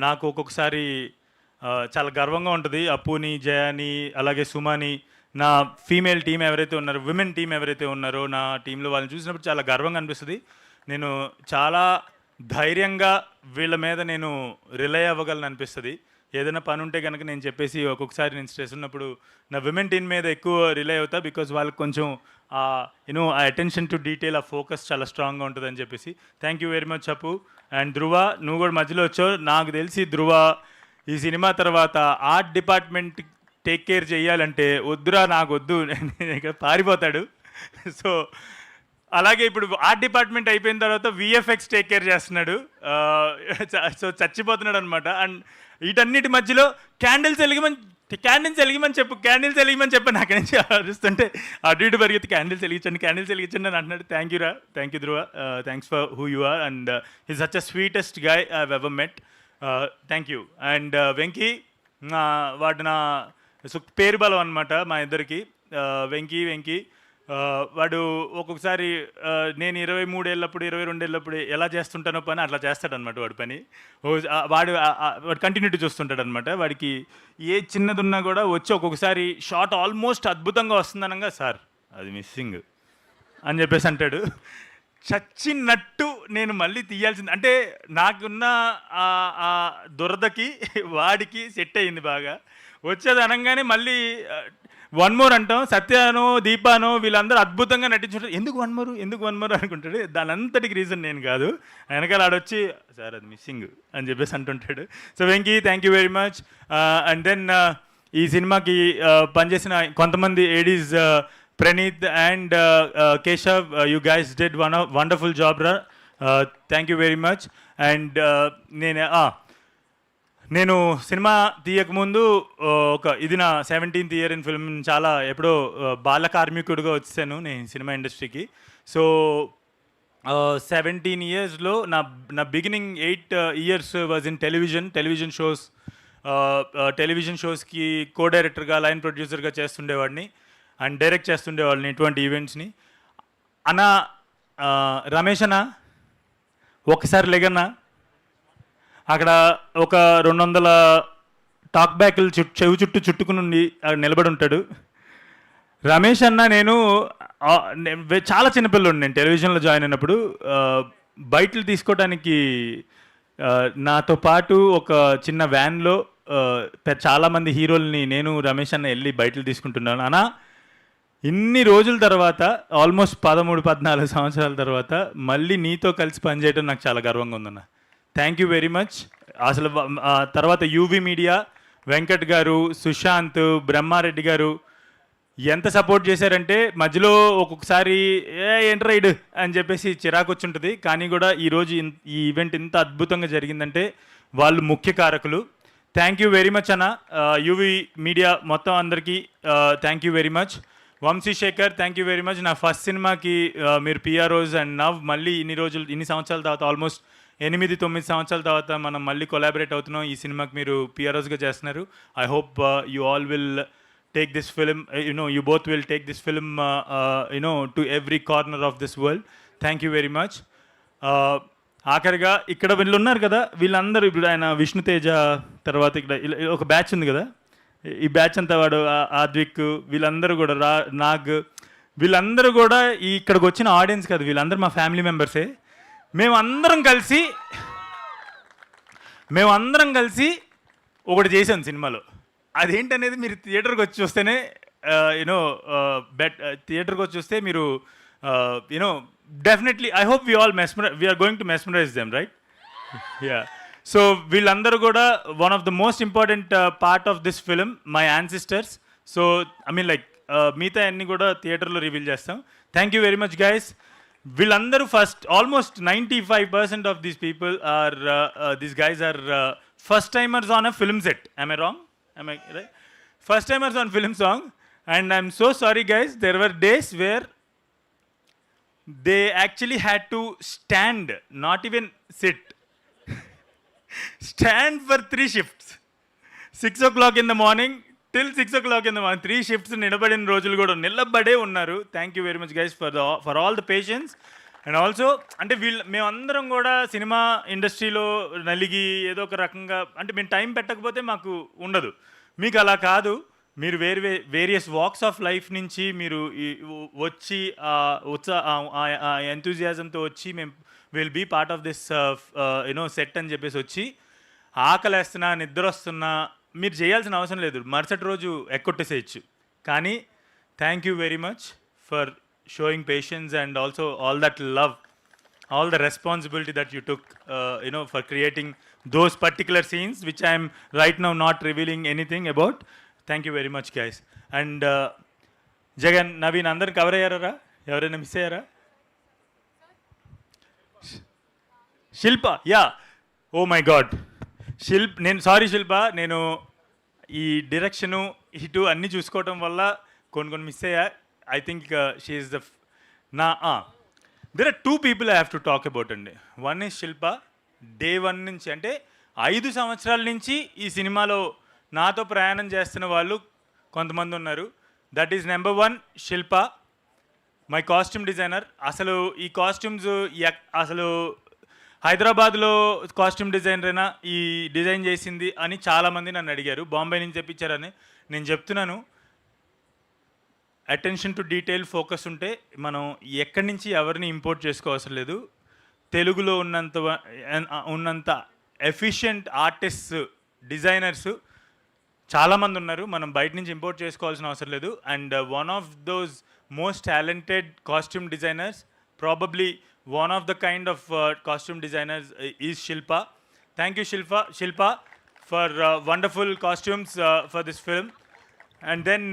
నాకు ఒక్కొక్కసారి చాలా గర్వంగా ఉంటుంది అప్పుని, జయాని, అలాగే సుమాని, నా female team ఎవరైతే ఉన్నారో, విమెన్ టీం ఎవరైతే ఉన్నారో నా టీంలో వాళ్ళని చూసినప్పుడు చాలా గర్వంగా అనిపిస్తుంది. నేను చాలా ధైర్యంగా వీళ్ళ మీద నేను రిలై అవ్వగలను అనిపిస్తుంది. ఏదైనా పని ఉంటే కనుక నేను చెప్పేసి ఒక్కొక్కసారి నేను స్ట్రెస్ ఉన్నప్పుడు నా విమెన్ టీం మీద ఎక్కువ రిలై అవుతా. బికాజ్ వాళ్ళకి కొంచెం ఆ అటెన్షన్ టు డీటెయిల్, ఆ ఫోకస్ చాలా స్ట్రాంగ్గా ఉంటుంది అని చెప్పేసి. థ్యాంక్ యూ వెరీ మచ్ అప్పు. అండ్ ధృవ, నువ్వు కూడా మధ్యలో వచ్చావు. నాకు తెలిసి ధృవ ఈ సినిమా తర్వాత ఆర్ట్ డిపార్ట్మెంట్ టేక్ కేర్ చేయాలంటే వద్దురా, నాకు వద్దు, ఇక్కడ పారిపోతాడు. సో అలాగే ఇప్పుడు ఆర్ట్ డిపార్ట్మెంట్ అయిపోయిన తర్వాత విఎఫ్ఎక్స్ టేక్ కేర్ చేస్తున్నాడు. సో చచ్చిపోతున్నాడు అనమాట. అండ్ వీటన్నిటి మధ్యలో క్యాండిల్స్ వెలిగిమని చెప్పి నాకు నుంచి అరుస్తుంటే అటు ఇటు పరిగెత్తి క్యాండిల్స్ వెలిగించండి అని అంటున్నాడు. థ్యాంక్ యూ రా, thank you Dhruva, thanks for who you are. And he's such a sweetest guy I have ever met. Thank you. And Venky, వాడు నా పేరు బలం అనమాట మా ఇద్దరికి. వెంకీ వాడు ఒక్కొక్కసారి నేను 23 ఏళ్ళప్పుడు 22 ఏళ్ళప్పుడు ఎలా చేస్తుంటానో పని అట్లా చేస్తాడనమాట. వాడి పని వాడు కంటిన్యూటీ చూస్తుంటాడు అనమాట. వాడికి ఏ చిన్నదున్నా కూడా వచ్చి ఒక్కొక్కసారి షార్ట్ ఆల్మోస్ట్ అద్భుతంగా వస్తుందనగా, సార్ అది మిస్సింగ్ అని చెప్పేసి అంటాడు. చచ్చినట్టు నేను మళ్ళీ తీయాల్సింది. అంటే నాకున్న ఆ దురదకి వాడికి సెట్ అయ్యింది బాగా. వచ్చేది అనగానే మళ్ళీ 1 more అంటాం. సత్యానో దీపానో వీళ్ళందరూ అద్భుతంగా నటించుంటారు. ఎందుకు వన్ మోర్ అనుకుంటాడు. దాని అంతటికి రీజన్ నేను కాదు, వెనకాల ఆడొచ్చి సార్ అది మిస్సింగ్ అని చెప్పేసి అంటుంటాడు. So Venky, thank you very much. And then ఈ సినిమాకి పనిచేసిన కొంతమంది ADs, Praneeth and Keshav, you guys did wonderful job రా, thank you very much. And నేను సినిమా తీయకముందు ఇది నా 17th ఇయర్ ఇన్ ఫిల్మ్. చాలా ఎప్పుడో బాల కార్మికుడిగా వచ్చాను నేను సినిమా ఇండస్ట్రీకి. సో 17 yearsలో నా beginning 8 years was in television షోస్కి కో డైరెక్టర్గా, లైన్ ప్రొడ్యూసర్గా చేస్తుండేవాడిని అండ్ డైరెక్ట్ చేస్తుండేవాడిని ఇటువంటి ఈవెంట్స్ని. అన్నా రమేష్ అన్న ఒకసారి లెగన్నా, అక్కడ ఒక 200 టాక్ బ్యాక్లు చెవి చుట్టూ చుట్టుకుని నిలబడి ఉంటాడు. రమేష్ అన్న నేను చాలా చిన్నపిల్లడు. నేను టెలివిజన్లో జాయిన్ అయినప్పుడు బయటలు తీసుకోవడానికి నాతో పాటు ఒక చిన్న వ్యాన్లో చాలామంది హీరోల్ని నేను రమేష్ అన్న వెళ్ళి బయటలు తీసుకుంటున్నాను. అన్నా ఇన్ని రోజుల తర్వాత, ఆల్మోస్ట్ 13-14 సంవత్సరాల తర్వాత మళ్ళీ నీతో కలిసి పనిచేయడం నాకు చాలా గర్వంగా ఉందన్న. Thank you very much. అసలు తర్వాత యూవీ మీడియా, వెంకట్ గారు, సుశాంత్, బ్రహ్మారెడ్డి గారు ఎంత సపోర్ట్ చేశారంటే మధ్యలో ఒక్కొక్కసారి ఏంట్రా ఇడు అని చెప్పేసి చిరాకు వచ్చుంటుంది. కానీ కూడా ఈరోజు ఈ ఈవెంట్ ఇంత అద్భుతంగా జరిగిందంటే వాళ్ళు ముఖ్య కారకులు. థ్యాంక్ యూ వెరీ మచ్ అన్న. యూవీ మీడియా మొత్తం అందరికీ thank you very much. Vamsi Sekhar, thank you very much. నా ఫస్ట్ సినిమాకి మీరు పిఆర్ఓస్ అండ్ నవ్ మళ్ళీ ఇన్ని సంవత్సరాల తర్వాత, ఆల్మోస్ట్ 8-9 సంవత్సరాల తర్వాత మనం మళ్ళీ కొలాబరేట్ అవుతున్నాం. ఈ సినిమాకి మీరు పిఆర్ఓస్గా చేస్తున్నారు. I hope you all will take this film, you both will take this film to every corner of this world. Thank you very much. ఆఖరిగా ఇక్కడ వీళ్ళు ఉన్నారు కదా, వీళ్ళందరూ ఇప్పుడు ఆయన విష్ణుతేజ తర్వాత ఇక్కడ ఒక బ్యాచ్ ఉంది కదా, ఈ బ్యాచ్ అంతా వాడు ఆద్విక్, వీళ్ళందరూ కూడా నాగ్, వీళ్ళందరూ కూడా ఇక్కడికి వచ్చిన ఆడియన్స్ కదా, వీళ్ళందరూ మా ఫ్యామిలీ మెంబర్సే. మేమందరం కలిసి ఒకటి చేసాం సినిమాలో. అదేంటనేది మీరు థియేటర్కి వచ్చి చూస్తేనే థియేటర్కి వచ్చి చూస్తే మీరు definitely I hope we're going to mesmerize them, right? Yeah so వీళ్ళందరూ కూడా one of the most important part of this film my ancestors. So I mean like మిగతా అన్ని కూడా థియేటర్లో రివీల్ చేస్తాం. Thank you very much guys. వీళ్ళందరూ first almost 95% of these people are these guys are first timers on a film set. Am I wrong? Am I right? First timers on film song. And I'm so sorry guys, there were days where they actually had to stand, not even sit. Stand for 3 shifts. 6 o'clock in the morning till 6 o'clock in the morning. 3 shifts నిలబడిన రోజులు కూడా నిలబడే ఉన్నారు. Thank you very much guys for all the patience. And also అంటే మేమందరం కూడా cinema ఇండస్ట్రీలో నలిగి ఏదో ఒక రకంగా అంటే మేము టైం పెట్టకపోతే మాకు ఉండదు. మీకు అలా కాదు. మీరు వేరియస్ వాక్స్ ఆఫ్ లైఫ్ నుంచి మీరు వచ్చి ఎంతూజియాజంతో వచ్చి మేము will be part of this set అని చెప్పేసి వచ్చి ఆకలేస్తున్నా నిద్ర వస్తున్నా మీరు చేయాల్సిన అవసరం లేదు, మరుసటి రోజు ఎక్కొట్టేసేయచ్చు. కానీ thank you very much for showing patience and also all that love, all the responsibility that you took for creating those particular scenes which I am right now not revealing anything about. Thank you very much guys. And Jagan, Naveen అందరు cover అయ్యారా? ఎవరైనా miss అయ్యారా? శిల్ప, yeah, oh my God, శిల్ప నేను ఈ direction ఇటు అన్నీ చూసుకోవటం వల్ల కొన్ని మిస్ అయ్యా. I think she is the There are 2 people I have to talk about అండి. One is Shilpa. డే 1 నుంచి అంటే 5 సంవత్సరాల నుంచి ఈ సినిమాలో నాతో ప్రయాణం చేస్తున్న వాళ్ళు కొంతమంది ఉన్నారు. That is number 1 Shilpa, my costume designer. అసలు ఈ కాస్ట్యూమ్స్ అసలు హైదరాబాద్లో కాస్ట్యూమ్ డిజైనరేనా ఈ డిజైన్ చేసింది అని చాలామంది నన్ను అడిగారు. బాంబే నుంచి తెప్పించారని. నేను చెప్తున్నాను, అటెన్షన్ టు డీటెయిల్ ఫోకస్ ఉంటే మనం ఎక్కడి నుంచి ఎవరిని ఇంపోర్ట్ చేసుకోవసరం లేదు. తెలుగులో ఉన్నంత ఎఫిషియెంట్ ఆర్టిస్ట్స్, డిజైనర్స్ చాలామంది ఉన్నారు. మనం బయట నుంచి ఇంపోర్ట్ చేసుకోవాల్సిన అవసరం లేదు. And one of those most talented costume designers, probably one of the kind of costume designers is Shilpa. Thank you Shilpa for wonderful costumes for this film. And then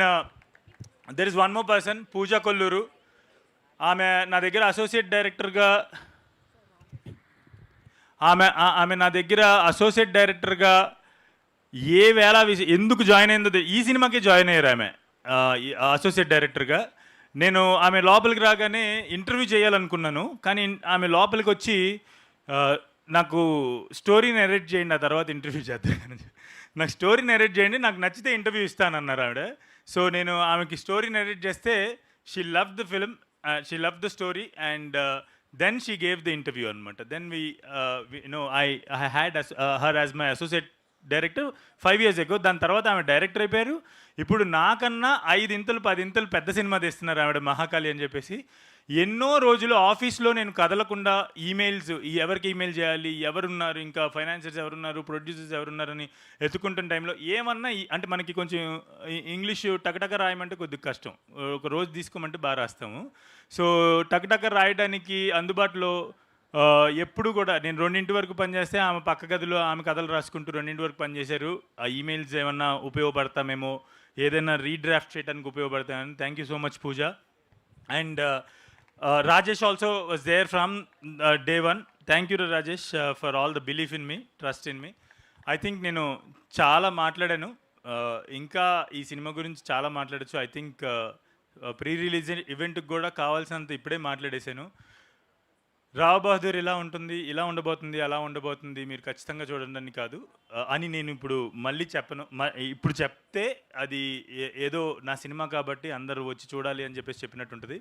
there is one more person, Pooja Kolluru. ఆమె నా దగ్గర associate డైరెక్టర్గా ఏ వేళ ఎందుకు join అయిందో ఈ సినిమాకి join అయ్యారు ఆమె అసోసియేట్ డైరెక్టర్గా. నేను ఆమె లోపలికి రాగానే ఇంటర్వ్యూ చేయాలనుకున్నాను, కానీ ఆమె లోపలికి వచ్చి నాకు స్టోరీ నెరేట్ చేయండి, ఆ తర్వాత ఇంటర్వ్యూ చేద్దాం. నాకు స్టోరీ నెరేట్ చేయండి, నాకు నచ్చితే ఇంటర్వ్యూ ఇస్తానన్నారు ఆవిడ. సో నేను ఆమెకి స్టోరీ నెరేట్ చేస్తే she love the film, she love the story, and then she gave the interview అనమాట. Then I had her as my associate director 5 years ago. దాని తర్వాత ఆమె డైరెక్టర్ అయిపోయారు. ఇప్పుడు నాకన్నా 5 ఇంతలు 10 ఇంతలు పెద్ద సినిమా తీస్తున్నారు ఆవిడ, మహాకాళి అని చెప్పేసి. ఎన్నో రోజులు ఆఫీస్లో నేను కదలకుండా ఈమెయిల్స్, ఎవరికి ఈమెయిల్ చేయాలి, ఎవరున్నారు, ఇంకా ఫైనాన్షియర్స్ ఎవరున్నారు, ప్రొడ్యూసర్స్ ఎవరున్నారని ఎత్తుకుంటున్న టైంలో ఏమన్నా అంటే మనకి కొంచెం ఇంగ్లీష్ టకటక రాయమంటే కొద్దిగా కష్టం, ఒక రోజు తీసుకోమంటే బాగా రాస్తాము. సో టకటక రాయడానికి అందుబాటులో ఎప్పుడు కూడా నేను 2 వరకు పనిచేస్తే ఆమె పక్క గదిలో ఆమె కథలు రాసుకుంటూ 2 వరకు పనిచేశారు. ఆ ఈమెయిల్స్ ఏమన్నా ఉపయోగపడతామేమో, ఏదైనా రీడ్రాఫ్ట్ చేయడానికి ఉపయోగపడతామని. Thank you so much Pooja. And Rajesh also was there from day 1. Thank you Rajesh for all the belief in me, trust in me. I think నేను చాలా మాట్లాడాను, ఇంకా ఈ సినిమా గురించి చాలా మాట్లాడచ్చు. ఐ థింక్ ప్రీ రిలీజ్ ఈవెంట్కి కూడా కావాల్సినంత ఇప్పుడే మాట్లాడేశాను. రావ్ బహదూర్ ఇలా ఉంటుంది, ఇలా ఉండబోతుంది, అలా ఉండబోతుంది, మీరు ఖచ్చితంగా చూడండి అని కాదు అని నేను ఇప్పుడు మళ్ళీ చెప్పను. ఇప్పుడు చెప్తే అది ఏదో నా సినిమా కాబట్టి అందరూ వచ్చి చూడాలి అని చెప్పేసి చెప్పినట్టుంటుంది.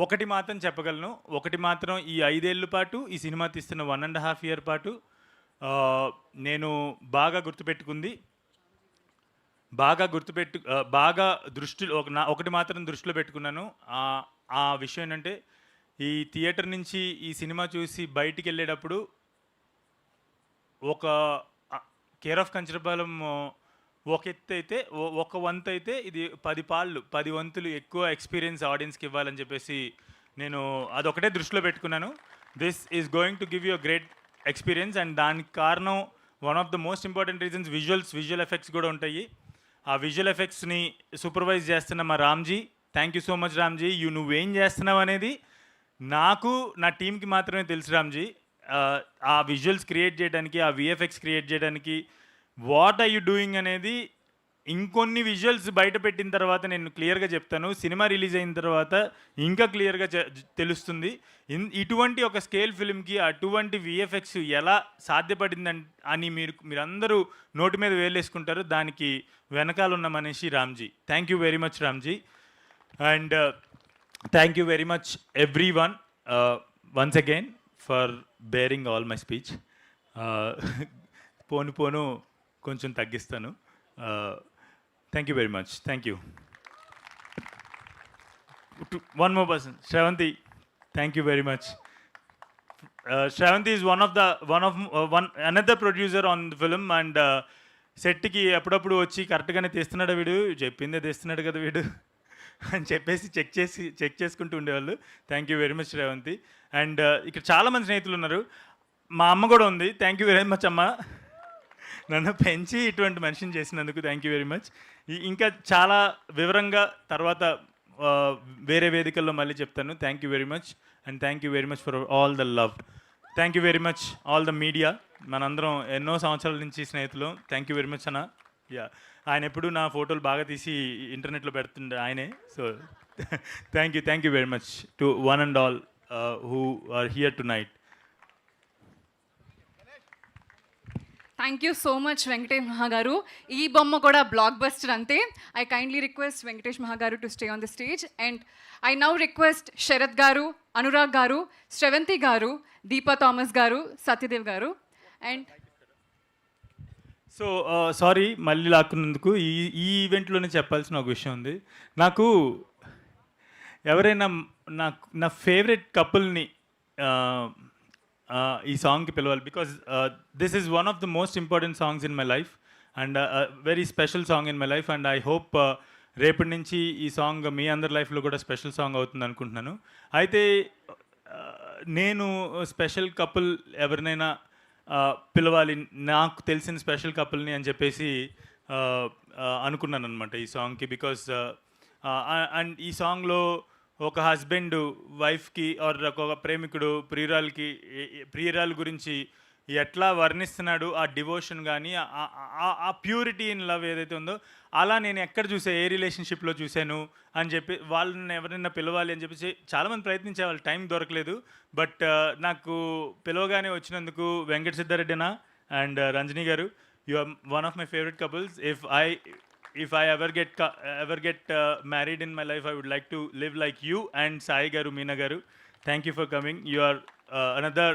ఒకటి మాత్రం చెప్పగలను, ఒకటి మాత్రం ఈ 5 ఏళ్ళ పాటు ఈ సినిమా తీస్తున్న 1.5 year పాటు నేను బాగా దృష్టిలో ఒకటి మాత్రం దృష్టిలో పెట్టుకున్నాను. ఆ విషయం ఏంటంటే, ఈ థియేటర్ నుంచి ఈ సినిమా చూసి బయటికి వెళ్ళేటప్పుడు ఒక కేర్ ఆఫ్ కంచరపాలెం ఒక ఎత్తు అయితే, ఒక వంతు అయితే ఇది 10 వంతులు ఎక్కువ ఎక్స్పీరియన్స్ ఆడియన్స్కి ఇవ్వాలని చెప్పేసి నేను అదొకటే దృష్టిలో పెట్టుకున్నాను. This is going to give you a great experience. And దానికి కారణం one of the most important reasons visual effects కూడా ఉంటాయి. ఆ విజువల్ ఎఫెక్ట్స్ని సూపర్వైజ్ చేస్తున్న మా Ramji, thank you so much Ramji. నువ్వేం చేస్తున్నావు అనేది నాకు, నా టీంకి మాత్రమే తెలుసు రామ్జీ. ఆ విజువల్స్ క్రియేట్ చేయడానికి, ఆ విఎఫ్ఎక్స్ క్రియేట్ చేయడానికి వాట్ ఆర్ యూ డూయింగ్ అనేది ఇంకొన్ని విజువల్స్ బయట పెట్టిన తర్వాత నేను క్లియర్గా చెప్తాను. సినిమా రిలీజ్ అయిన తర్వాత ఇంకా క్లియర్గా తెలుస్తుంది. ఇటువంటి ఒక స్కేల్ ఫిల్మ్కి అటువంటి విఎఫ్ఎక్స్ ఎలా సాధ్యపడిందని అని మీరందరూ నోటి మీద వేలేసుకుంటారు. దానికి వెనకాల ఉన్న మనిషి Ramji. Thank you very much Ramji. And thank you very much everyone once again for bearing all my speech. పోను కొంచెం తగ్గిస్తాను. Thank you very much. Thank you. One more person, Shravanti. Thank you very much. Shravanti is another producer on the film, and సెట్కి అప్పుడప్పుడు వచ్చి కరెక్ట్గానే తీస్తున్నాడు వీడు, చెప్పిందే తీస్తున్నాడు కదా వీడు అని చెప్పేసి చెక్ చేసుకుంటూ ఉండేవాళ్ళు. Thank you very much Sravanthi. And ఇక్కడ చాలామంది స్నేహితులు ఉన్నారు. మా అమ్మ కూడా ఉంది. థ్యాంక్ యూ వెరీ మచ్ అమ్మ, నన్ను పెంచి ఇటువంటి మనిషిని చేసినందుకు థ్యాంక్ యూ వెరీ మచ్. ఇంకా చాలా వివరంగా తర్వాత వేరే వేదికల్లో మళ్ళీ చెప్తాను. Thank you very much. And thank you very much for all the love. Thank you very much all the media. మనందరం ఎన్నో సంవత్సరాల నుంచి స్నేహితులు. థ్యాంక్ యూ వెరీ మచ్ అన్న. యా, ఆయన ఎప్పుడు నా ఫోటోలు బాగా తీసి ఇంటర్నెట్లో పెడుతుండే ఆయనే. So thank you very much to one and all who are here tonight. Thank you so much Venkatesh Maha garu. ఈ బొమ్మ కూడా బ్లాక్ బస్టర్ అంతే. I kindly request Venkatesh Maha garu to stay on the stage. And I now request Sharath garu, Anurag గారు, శ్రవంతి గారు, Deepa Thomas గారు, సత్యదేవ్ గారు. And so sorry మళ్ళీ లాక్కున్నందుకు. ఈ ఈవెంట్లోనే చెప్పాల్సిన ఒక విషయం ఉంది. నాకు ఎవరైనా నా ఫేవరెట్ కపుల్ని ఈ సాంగ్కి పిలవాలి. Because this is one of the most important songs in my life and very special song in my life. And I hope రేపటి నుంచి ఈ సాంగ్ మీ అందరి లైఫ్లో కూడా స్పెషల్ సాంగ్ అవుతుంది అనుకుంటున్నాను. అయితే నేను స్పెషల్ కపుల్ ఎవరినైనా పిలవాలి, నాకు తెలిసిన స్పెషల్ కపుల్ని అని చెప్పేసి అనుకున్నాను అనమాట ఈ సాంగ్కి. బికాస్ అండ్ ఈ సాంగ్లో ఒక హస్బెండ్ వైఫ్కి ఆర్ ఒక ప్రేమికుడు ప్రియురాలు గురించి ఎట్లా వర్ణిస్తున్నాడు, ఆ డివోషన్ కానీ ఆ ప్యూరిటీ ఇన్ లవ్ ఏదైతే ఉందో అలా నేను ఎక్కడ చూసా, ఏ రిలేషన్షిప్లో చూశాను అని చెప్పి వాళ్ళని ఎవరైనా పిలవాలి అని చెప్పేసి చాలామంది ప్రయత్నించే వాళ్ళు, టైం దొరకలేదు. బట్ నాకు పిలవగానే వచ్చినందుకు Venkata సిద్ధారెడ్డినా and Ranjani garu, you are one of my favourite couples. If I ever get married in my life, I would like to live like you and Sai garu, Meena garu. Thank you for coming. You are another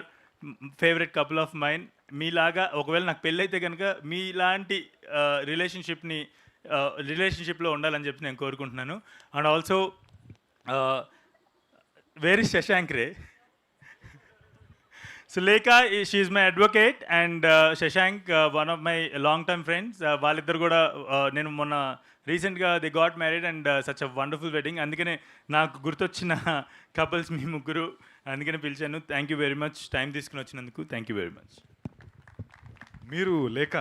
favorite couple of mine. మీలాగా ఒకవేళ నాకు పెళ్ళైతే కనుక మీలాంటి రిలేషన్షిప్లో ఉండాలని చెప్పి నేను కోరుకుంటున్నాను. And also where is Shashank ray? Sulekha, she is my advocate, and Shashank, one of my long-term friends. వాళ్ళిద్దరు కూడా నేను మొన్న రీసెంట్గా they got married and such a wonderful wedding. అందుకనే నాకు గుర్తొచ్చిన కపుల్స్ మీ ముగ్గురు, అందుకనే పిలిచాను. Thank you very much time తీసుకుని వచ్చినందుకు. Thank you very much. మీరు లేక